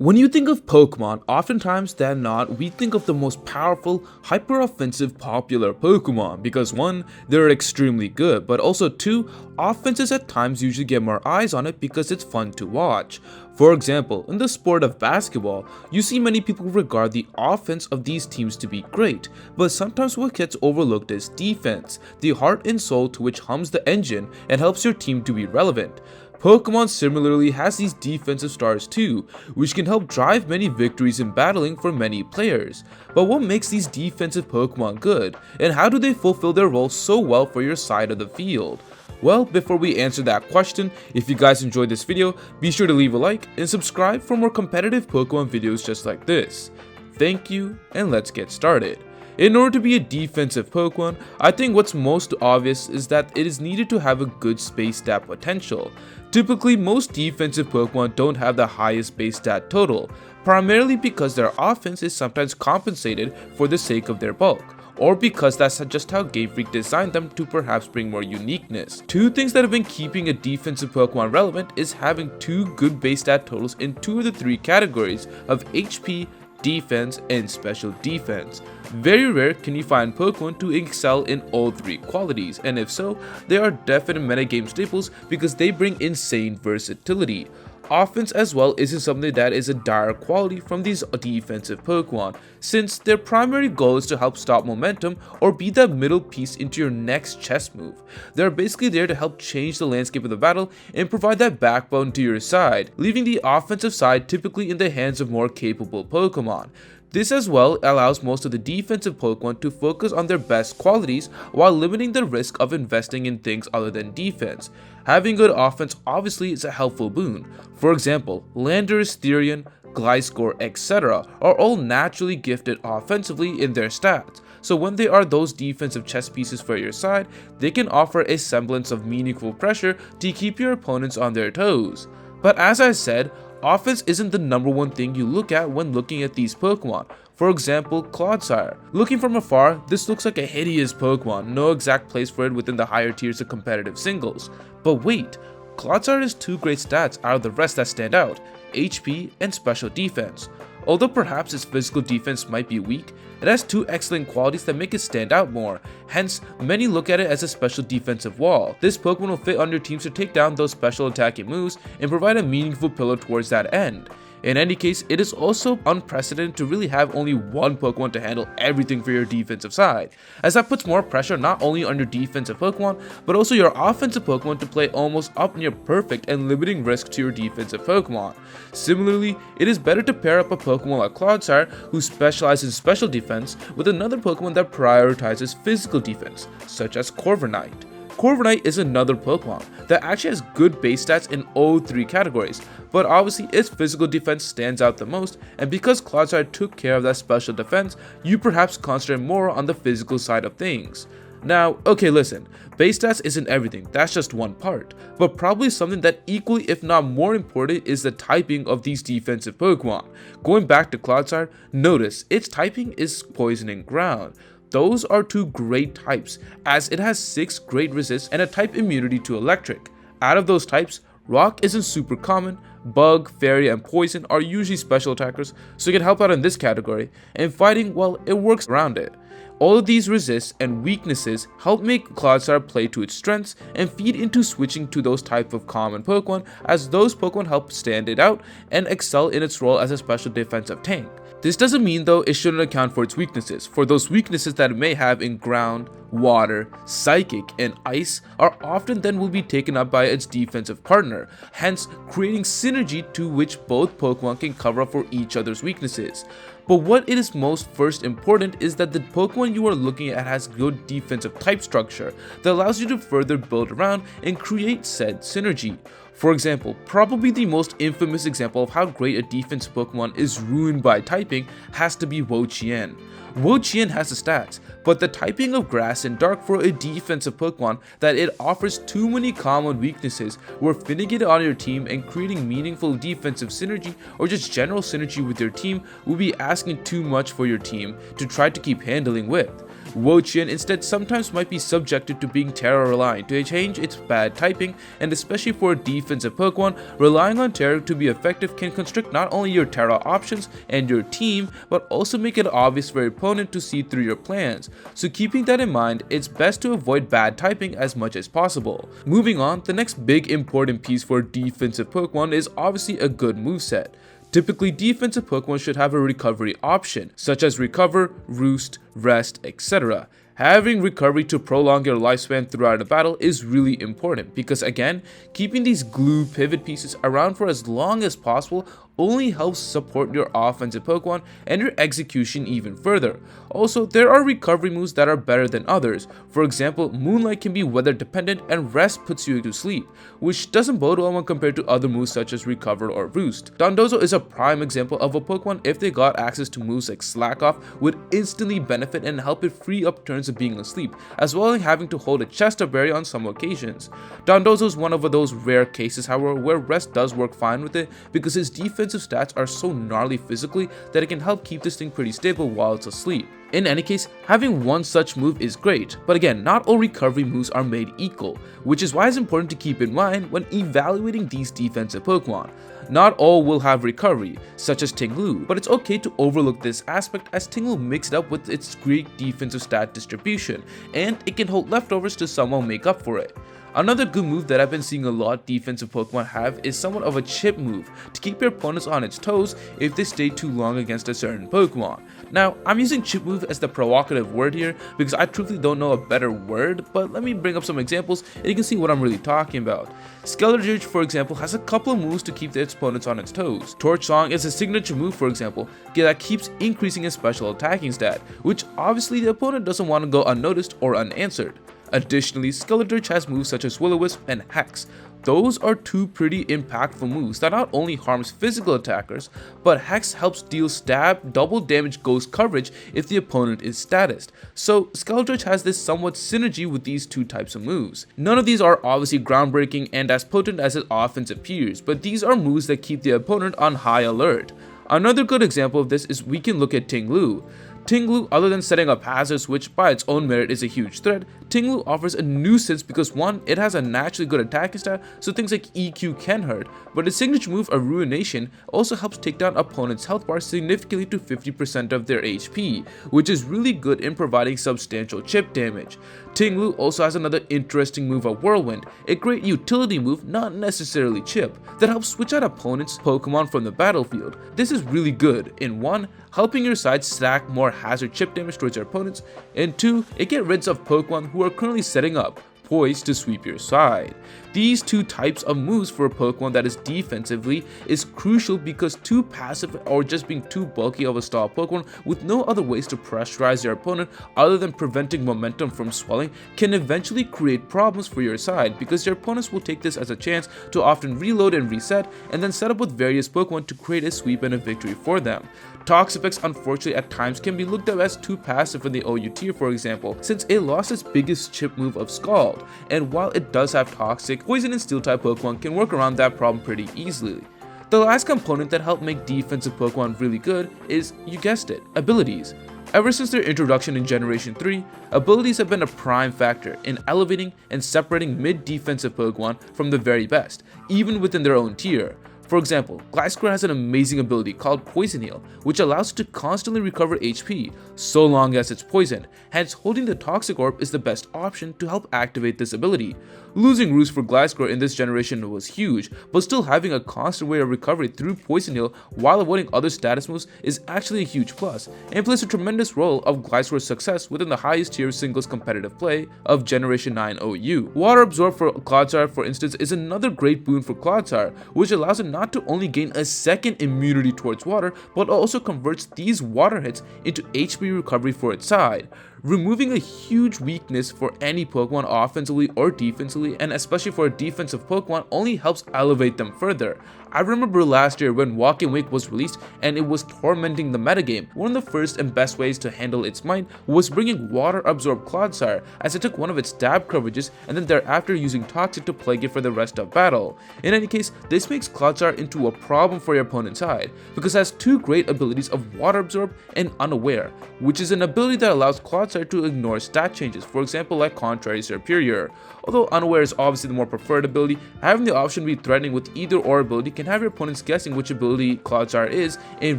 When you think of Pokemon, oftentimes than not, we think of the most powerful, hyper-offensive, popular Pokemon because 1, they're extremely good, but also 2, offenses at times usually get more eyes on it because it's fun to watch. For example, in the sport of basketball, you see many people regard the offense of these teams to be great, but sometimes what gets overlooked is defense, the heart and soul to which hums the engine and helps your team to be relevant. Pokemon similarly has these defensive stars too, which can help drive many victories in battling for many players. But what makes these defensive Pokemon good, and how do they fulfill their role so well for your side of the field? Well, before we answer that question, if you guys enjoyed this video, be sure to leave a like and subscribe for more competitive Pokemon videos just like this. Thank you, and let's get started. In order to be a defensive Pokemon, I think what's most obvious is that it is needed to have a good base stat potential. Typically, most defensive Pokemon don't have the highest base stat total, primarily because their offense is sometimes compensated for the sake of their bulk, or because that's just how Game Freak designed them to perhaps bring more uniqueness. Two things that have been keeping a defensive Pokemon relevant is having 2 good base stat totals in 2 of the 3 categories of HP, defense, and special defense. Very rare can you find Pokemon to excel in all 3 qualities, and if so, they are definite metagame staples because they bring insane versatility. Offense as well isn't something that is a dire quality from these defensive Pokemon, since their primary goal is to help stop momentum or be that middle piece into your next chess move. They're basically there to help change the landscape of the battle and provide that backbone to your side, leaving the offensive side typically in the hands of more capable Pokemon. This as well allows most of the defensive Pokemon to focus on their best qualities while limiting the risk of investing in things other than defense. Having good offense obviously is a helpful boon. For example, Landorus, Therian, Gliscor, etc. are all naturally gifted offensively in their stats, so when they are those defensive chess pieces for your side, they can offer a semblance of meaningful pressure to keep your opponents on their toes. But as I said, offense isn't the number one thing you look at when looking at these Pokemon. For example, Clodsire. Looking from afar, this looks like a hideous Pokemon, no exact place for it within the higher tiers of competitive singles. But wait, Clodsire has 2 great stats out of the rest that stand out, HP and special defense. Although perhaps its physical defense might be weak, it has 2 excellent qualities that make it stand out more, hence many look at it as a special defensive wall. This Pokemon will fit on your teams to take down those special attacking moves and provide a meaningful pillar towards that end. In any case, it is also unprecedented to really have only one Pokemon to handle everything for your defensive side, as that puts more pressure not only on your defensive Pokemon, but also your offensive Pokemon to play almost up near perfect and limiting risk to your defensive Pokemon. Similarly, it is better to pair up a Pokemon like Clodsire, who specializes in special defense, with another Pokemon that prioritizes physical defense, such as Corviknight. Corviknight is another Pokemon that actually has good base stats in all 3 categories, but obviously its physical defense stands out the most, and because Clodsire took care of that special defense, you perhaps concentrate more on the physical side of things. Now, okay, listen, base stats isn't everything, that's just one part, but probably something that equally if not more important is the typing of these defensive Pokemon. Going back to Clodsire, notice its typing is Poison and Ground. Those are 2 great types, as it has 6 great resists and a type immunity to electric. Out of those types, Rock isn't super common, Bug, Fairy, and Poison are usually special attackers, so it can help out in this category, and Fighting, well, it works around it. All of these resists and weaknesses help make Clodsire play to its strengths and feed into switching to those type of common Pokemon, as those Pokemon help stand it out and excel in its role as a special defensive tank. This doesn't mean though it shouldn't account for its weaknesses, for those weaknesses that it may have in ground, water, psychic, and ice are often then will be taken up by its defensive partner, hence creating synergy to which both Pokemon can cover up for each other's weaknesses. But what it is most first important is that the Pokemon you are looking at has good defensive type structure that allows you to further build around and create said synergy. For example, probably the most infamous example of how great a defensive Pokemon is ruined by typing has to be Wo-Chien. Wo-Chien has the stats, but the typing of grass fast and dark for a defensive Pokemon that it offers too many common weaknesses where fitting it on your team and creating meaningful defensive synergy or just general synergy with your team will be asking too much for your team to try to keep handling with. Wo-Chien instead sometimes might be subjected to being Terra reliant to change its bad typing, and especially for a defensive Pokemon, relying on Terra to be effective can constrict not only your Terra options and your team, but also make it obvious for your opponent to see through your plans. So keeping that in mind, it's best to avoid bad typing as much as possible. Moving on, the next big important piece for a defensive Pokemon is obviously a good moveset. Typically, defensive Pokemon should have a recovery option, such as Recover, Roost, Rest, etc. Having recovery to prolong your lifespan throughout a battle is really important because, again, keeping these glue pivot pieces around for as long as possible only helps support your offensive Pokemon and your execution even further. Also, there are recovery moves that are better than others. For example, Moonlight can be weather dependent and Rest puts you to sleep, which doesn't bode well when compared to other moves such as Recover or Roost. Dondozo is a prime example of a Pokemon if they got access to moves like Slack Off would instantly benefit and help it free up turns of being asleep, as well as having to hold a chest of berry on some occasions. Dondozo is one of those rare cases, however, where Rest does work fine with it because his defensive stats are so gnarly physically that it can help keep this thing pretty stable while it's asleep. In any case, having one such move is great, but again, not all recovery moves are made equal, which is why it's important to keep in mind when evaluating these defensive Pokemon. Not all will have recovery, such as Tinglu, but it's okay to overlook this aspect as Tinglu mixed up with its great defensive stat distribution, and it can hold leftovers to somehow make up for it. Another good move that I've been seeing a lot defensive Pokemon have is somewhat of a chip move to keep your opponents on its toes if they stay too long against a certain Pokemon. Now, I'm using chip move as the provocative word here because I truthfully don't know a better word, but let me bring up some examples and you can see what I'm really talking about. Skeleturge, for example, has a couple of moves to keep its opponents on its toes. Torch Song is a signature move, for example, that keeps increasing its special attacking stat, which obviously the opponent doesn't want to go unnoticed or unanswered. Additionally, Skeleturge has moves such as Will-O-Wisp and Hex. Those are two pretty impactful moves that not only harms physical attackers, but Hex helps deal stab, double damage ghost coverage if the opponent is statist. So Skeleturge has this somewhat synergy with these two types of moves. None of these are obviously groundbreaking and as potent as it often appears, but these are moves that keep the opponent on high alert. Another good example of this is we can look at Tinglu. Tinglu, other than setting up hazards, which by its own merit is a huge threat, Tinglu offers a nuisance because one, it has a naturally good attacking stat, so things like EQ can hurt, but its signature move of Ruination also helps take down opponents' health bar significantly to 50% of their HP, which is really good in providing substantial chip damage. Tinglu also has another interesting move of Whirlwind, a great utility move, not necessarily chip, that helps switch out opponents' Pokemon from the battlefield. This is really good in 1, helping your side stack more hazard chip damage towards your opponents, and 2, it gets rid of Pokemon who are currently setting up, poised to sweep your side. These two types of moves for a Pokemon that is defensively is crucial because too passive or just being too bulky of a style Pokemon with no other ways to pressurize your opponent other than preventing momentum from swelling can eventually create problems for your side because your opponents will take this as a chance to often reload and reset and then set up with various Pokemon to create a sweep and a victory for them. Toxapex unfortunately at times can be looked at as too passive in the OU tier, for example, since it lost its biggest chip move of Scald, and while it does have Toxic, Poison and Steel type Pokemon can work around that problem pretty easily. The last component that helped make defensive Pokemon really good is, you guessed it, abilities. Ever since their introduction in Generation 3, abilities have been a prime factor in elevating and separating mid-defensive Pokemon from the very best, even within their own tier. For example, Gliscor has an amazing ability called Poison Heal, which allows it to constantly recover HP, so long as it's poisoned, hence holding the Toxic Orb is the best option to help activate this ability. Losing Roost for Gliscor in this generation was huge, but still having a constant way of recovery through Poison Heal while avoiding other status moves is actually a huge plus, and plays a tremendous role of Gliscor's success within the highest tier singles competitive play of Generation 9 OU. Water Absorb for Clodsire, for instance, is another great boon for Clodsire, which allows it not to only gain a second immunity towards water, but also converts these water hits into HP recovery for its side, removing a huge weakness for any Pokemon offensively or defensively, and especially for a defensive Pokemon only helps elevate them further. I remember last year when Walking Wake was released and it was tormenting the metagame. One of the first and best ways to handle its might was bringing Water Absorb Clodsire, as it took one of its stab coverages and then thereafter using Toxic to plague it for the rest of battle. In any case, this makes Clodsire into a problem for your opponent's side, because it has two great abilities of Water Absorb and Unaware, which is an ability that allows Clodsire to ignore stat changes, for example like Contrary Superior. Although Unaware is obviously the more preferred ability, having the option to be threatening with either or ability can have your opponents guessing which ability Clodsire is in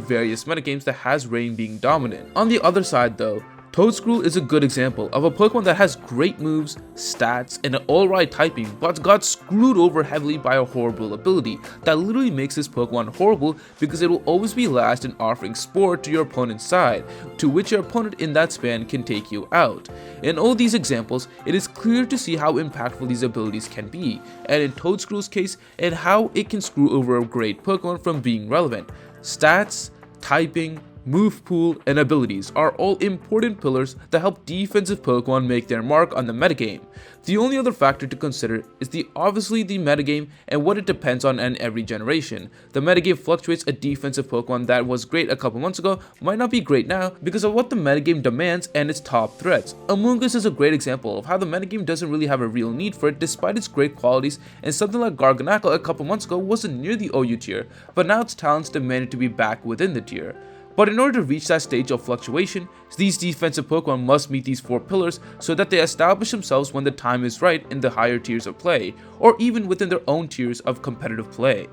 various metagames that has Rain being dominant. On the other side though, Toedscruel is a good example of a Pokemon that has great moves, stats, and an alright typing, but got screwed over heavily by a horrible ability that literally makes this Pokemon horrible because it will always be last in offering Spore to your opponent's side, to which your opponent in that span can take you out. In all these examples, it is clear to see how impactful these abilities can be, and in Toedscruel's case, and how it can screw over a great Pokemon from being relevant. Stats, typing, move pool, and abilities are all important pillars that help defensive Pokemon make their mark on the metagame. The only other factor to consider is obviously the metagame and what it depends on in every generation. The metagame fluctuates. A defensive Pokemon that was great a couple months ago might not be great now because of what the metagame demands and its top threats. Amoonguss is a great example of how the metagame doesn't really have a real need for it despite its great qualities, and something like Garganacl a couple months ago wasn't near the OU tier, but now its talents demand it to be back within the tier. But in order to reach that stage of fluctuation, these defensive Pokemon must meet these 4 pillars so that they establish themselves when the time is right in the higher tiers of play, or even within their own tiers of competitive play.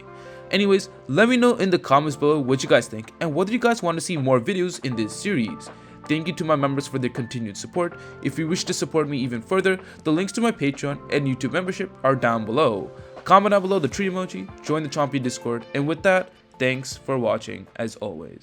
Anyways, let me know in the comments below what you guys think and whether you guys want to see more videos in this series. Thank you to my members for their continued support. If you wish to support me even further, the links to my Patreon and YouTube membership are down below. Comment down below the tree emoji, join the Chompy Discord, and with that, thanks for watching as always.